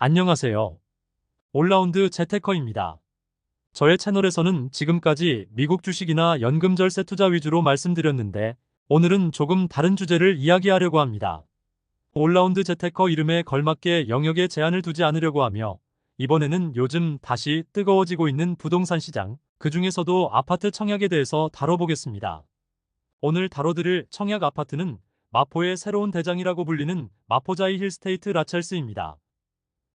안녕하세요. 올라운드 재테커입니다. 저의 채널에서는 지금까지 미국 주식이나 연금 절세 투자 위주로 말씀드렸는데 오늘은 조금 다른 주제를 이야기하려고 합니다. 올라운드 재테커 이름에 걸맞게 영역에 제한을 두지 않으려고 하며 이번에는 요즘 다시 뜨거워지고 있는 부동산 시장, 그 중에서도 아파트 청약에 대해서 다뤄보겠습니다. 오늘 다뤄드릴 청약 아파트는 마포의 새로운 대장이라고 불리는 마포자이 힐스테이트 라첼스입니다.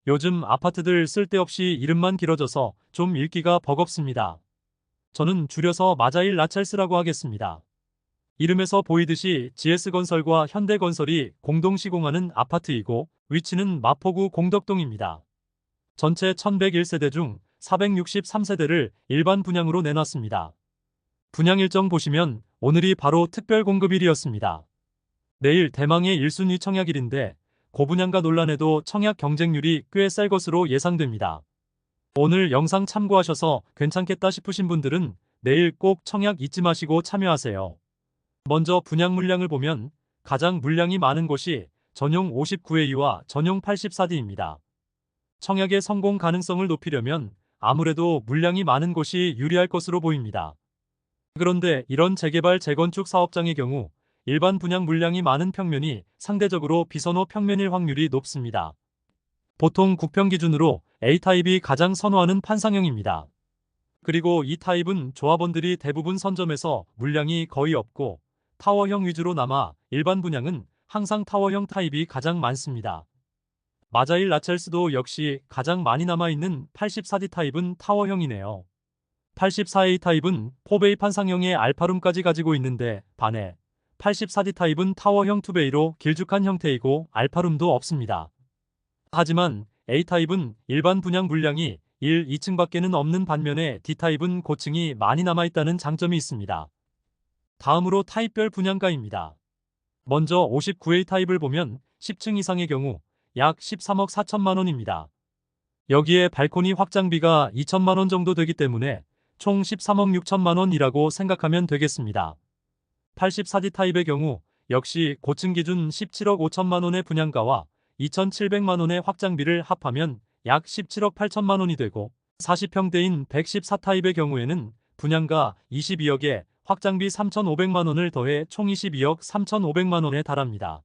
요즘 아파트들 쓸데없이 이름만 길어져서 좀 읽기가 버겁습니다. 저는 줄여서 마자일 라첼스라고 하겠습니다. 이름에서 보이듯이 GS건설과 현대건설이 공동 시공하는 아파트이고 위치는 마포구 공덕동입니다. 전체 1101세대 중 463세대를 일반 분양으로 내놨습니다. 분양 일정 보시면 오늘이 바로 특별 공급일이었습니다. 내일 대망의 1순위 청약일인데 고분양가 논란에도 청약 경쟁률이 꽤 셀 것으로 예상됩니다. 오늘 영상 참고하셔서 괜찮겠다 싶으신 분들은 내일 꼭 청약 잊지 마시고 참여하세요. 먼저 분양 물량을 보면 가장 물량이 많은 곳이 전용 59A와 전용 84D입니다. 청약의 성공 가능성을 높이려면 아무래도 물량이 많은 곳이 유리할 것으로 보입니다. 그런데 이런 재개발 재건축 사업장의 경우 일반 분양 물량이 많은 평면이 상대적으로 비선호 평면일 확률이 높습니다. 보통 국평 기준으로 A타입이 가장 선호하는 판상형입니다. 그리고 이 타입은 조합원들이 대부분 선점해서 물량이 거의 없고 타워형 위주로 남아 일반 분양은 항상 타워형 타입이 가장 많습니다. 마자일 라첼스도 역시 가장 많이 남아있는 84D 타입은 타워형이네요. 84A 타입은 4베이 판상형의 알파룸까지 가지고 있는데 반해 84D 타입은 타워형 2베이로 길쭉한 형태이고 알파룸도 없습니다. 하지만 A타입은 일반 분양 물량이 1, 2층밖에는 없는 반면에 D타입은 고층이 많이 남아있다는 장점이 있습니다. 다음으로 타입별 분양가입니다. 먼저 59A 타입을 보면 10층 이상의 경우 약 13억 4천만 원입니다. 여기에 발코니 확장비가 2천만 원 정도 되기 때문에 총 13억 6천만 원이라고 생각하면 되겠습니다. 84D 타입의 경우 역시 고층 기준 17억 5천만 원의 분양가와 2,700만 원의 확장비를 합하면 약 17억 8천만 원이 되고 40평대인 114 타입의 경우에는 분양가 22억에 확장비 3,500만 원을 더해 총 22억 3,500만 원에 달합니다.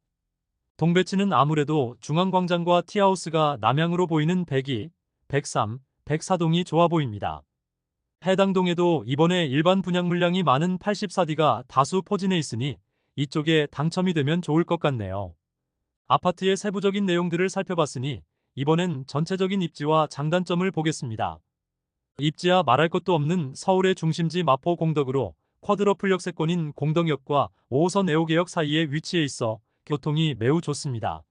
동배치는 아무래도 중앙광장과 티하우스가 남향으로 보이는 102, 103, 104동이 좋아 보입니다. 해당 동에도 이번에 일반 분양 물량이 많은 84D가 다수 포진해 있으니 이쪽에 당첨이 되면 좋을 것 같네요. 아파트의 세부적인 내용들을 살펴봤으니 이번엔 전체적인 입지와 장단점을 보겠습니다. 입지야 말할 것도 없는 서울의 중심지 마포 공덕으로 쿼드러플 역세권인 공덕역과 5호선 애호개역 사이에 위치해 있어 교통이 매우 좋습니다.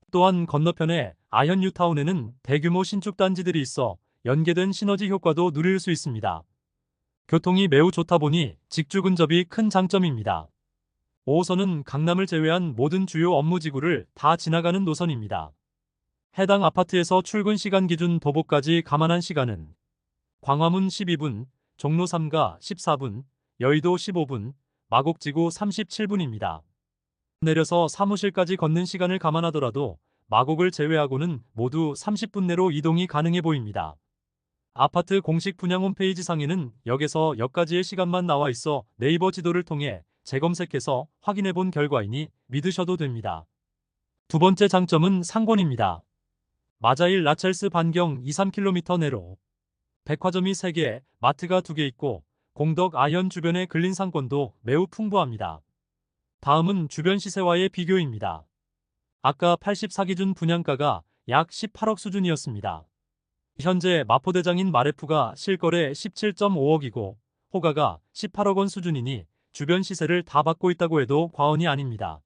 또한 건너편에 아현 뉴타운에는 대규모 신축 단지들이 있어 연계된 시너지 효과도 누릴 수 있습니다. 교통이 매우 좋다 보니 직주 근접이 큰 장점입니다. 5호선은 강남을 제외한 모든 주요 업무지구를 다 지나가는 노선입니다. 해당 아파트에서 출근 시간 기준 도보까지 감안한 시간은 광화문 12분, 종로 3가 14분, 여의도 15분, 마곡지구 37분입니다. 내려서 사무실까지 걷는 시간을 감안하더라도 마곡을 제외하고는 모두 30분 내로 이동이 가능해 보입니다. 아파트 공식 분양 홈페이지 상에는 역에서 역까지의 시간만 나와 있어 네이버 지도를 통해 재검색해서 확인해 본 결과이니 믿으셔도 됩니다. 두 번째 장점은 상권입니다. 마자일 라첼스 반경 2-3km 내로 백화점이 3개, 마트가 2개 있고 공덕 아현 주변의 근린 상권도 매우 풍부합니다. 다음은 주변 시세와의 비교입니다. 아까 84 기준 분양가가 약 18억 수준이었습니다. 현재 마포대장인 마레프가 실거래 17.5억이고 호가가 18억 원 수준이니 주변 시세를 다 받고 있다고 해도 과언이 아닙니다.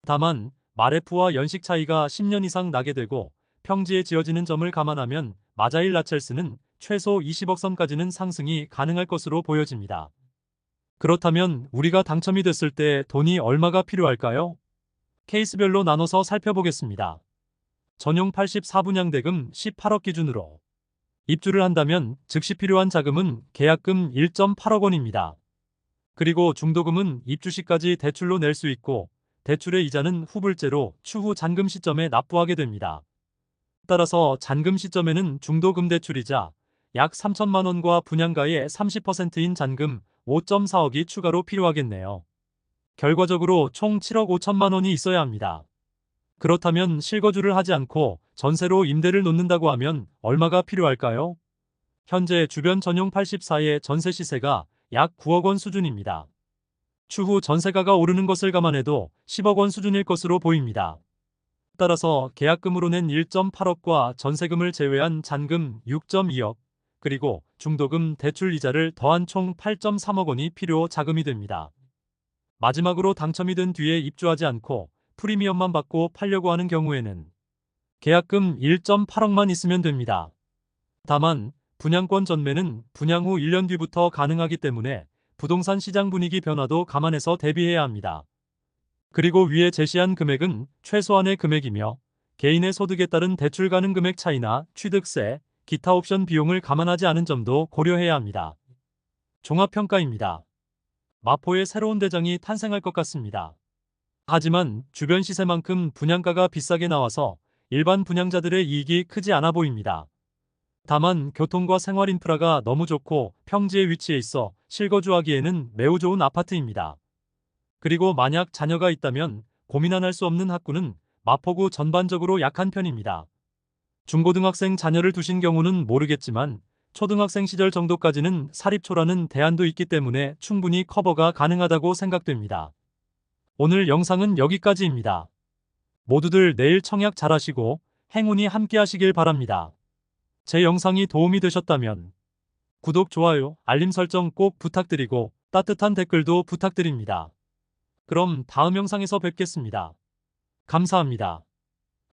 다만 마레프와 연식 차이가 10년 이상 나게 되고 평지에 지어지는 점을 감안하면 마자일 라첼스는 최소 20억 선까지는 상승이 가능할 것으로 보여집니다. 그렇다면 우리가 당첨이 됐을 때 돈이 얼마가 필요할까요? 케이스별로 나눠서 살펴보겠습니다. 전용 84분양 대금 18억 기준으로 입주를 한다면 즉시 필요한 자금은 계약금 1.8억 원입니다. 그리고 중도금은 입주 시까지 대출로 낼 수 있고 대출의 이자는 후불제로 추후 잔금 시점에 납부하게 됩니다. 따라서 잔금 시점에는 중도금 대출이자 약 3천만 원과 분양가의 30%인 잔금 5.4억이 추가로 필요하겠네요. 결과적으로 총 7억 5천만 원이 있어야 합니다. 그렇다면 실거주를 하지 않고 전세로 임대를 놓는다고 하면 얼마가 필요할까요? 현재 주변 전용 84의 전세 시세가 약 9억 원 수준입니다. 추후 전세가가 오르는 것을 감안해도 10억 원 수준일 것으로 보입니다. 따라서 계약금으로 낸 1.8억과 전세금을 제외한 잔금 6.2억, 그리고 중도금 대출 이자를 더한 총 8.3억 원이 필요 자금이 됩니다. 마지막으로 당첨이 된 뒤에 입주하지 않고 프리미엄만 받고 팔려고 하는 경우에는 계약금 1.8억만 있으면 됩니다. 다만 분양권 전매는 분양 후 1년 뒤부터 가능하기 때문에 부동산 시장 분위기 변화도 감안해서 대비해야 합니다. 그리고 위에 제시한 금액은 최소한의 금액이며 개인의 소득에 따른 대출 가능 금액 차이나 취득세, 기타 옵션 비용을 감안하지 않은 점도 고려해야 합니다. 종합평가입니다. 마포에 새로운 대장이 탄생할 것 같습니다. 하지만 주변 시세만큼 분양가가 비싸게 나와서 일반 분양자들의 이익이 크지 않아 보입니다. 다만 교통과 생활 인프라가 너무 좋고 평지에 위치해 있어 실거주하기에는 매우 좋은 아파트입니다. 그리고 만약 자녀가 있다면 고민 안 할 수 없는 학구는 마포구 전반적으로 약한 편입니다. 중고등학생 자녀를 두신 경우는 모르겠지만 초등학생 시절 정도까지는 사립초라는 대안도 있기 때문에 충분히 커버가 가능하다고 생각됩니다. 오늘 영상은 여기까지입니다. 모두들 내일 청약 잘하시고 행운이 함께 하시길 바랍니다. 제 영상이 도움이 되셨다면 구독, 좋아요, 알림 설정 꼭 부탁드리고 따뜻한 댓글도 부탁드립니다. 그럼 다음 영상에서 뵙겠습니다. 감사합니다.